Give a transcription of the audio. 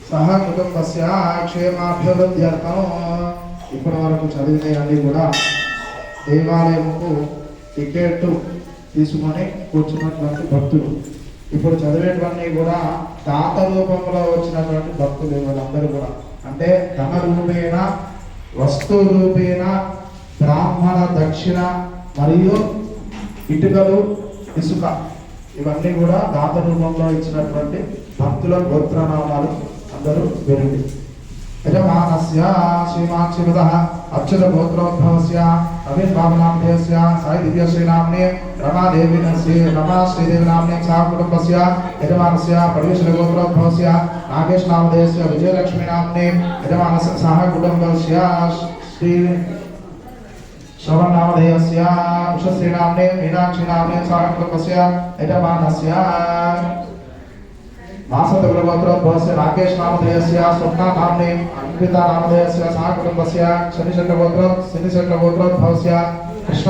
సహ కుటుంబస్య క్షేమాభివృద్ధ్యర్థం ఇప్పటి వరకు చదివినవన్నీ కూడా దేవాలయంకు టికెట్ తీసుకొని కూర్చున్నటువంటి భక్తులు. ఇప్పుడు చదివేటువంటి కూడా దాత రూపంలో వచ్చినటువంటి భక్తులు వాళ్ళందరూ కూడా, అంటే ధన రూపేణ, వస్తు రూపేణ, బ్రాహ్మణ దక్షిణ మరియు ఇటుకలు, ఇసుక ఇవన్నీ కూడా దాత రూపంలో ఇచ్చినటువంటి భక్తుల గోత్రనామాలు అందరూ వినండి. యజమానస్య శ్రీమాక్షిపదః అచ్యుత గోత్రోద్భవస్య అవిర్భావనామధేయస్య సాయి దివ్యశ్రీనామ్నే రమా శ్రీదేవి నామ్నే సహ కుటుంబస్య యజమానస్య పరమేశ్వర గోత్రోద్భవస్య నాగేశ్ నామధేయస్య విజయలక్ష్మి నామ్నే యజమానస్య సహ కుటుంబస్య శ్రీ శ్రవణ నామధేయస్య ఉషశ్రీ నామ్నే మీనాక్షి నామ్నే సహ కుటుంబస్య యజమానస్య मासतगुलगोत्रोद्भवस्य राकेश नामधेयस्य स्वप्ना नाम्ने अंकिता नामधेयस्य सह कुटुंबस्य शनिचंद्रगोत्रोद्भवस्य कृष्ण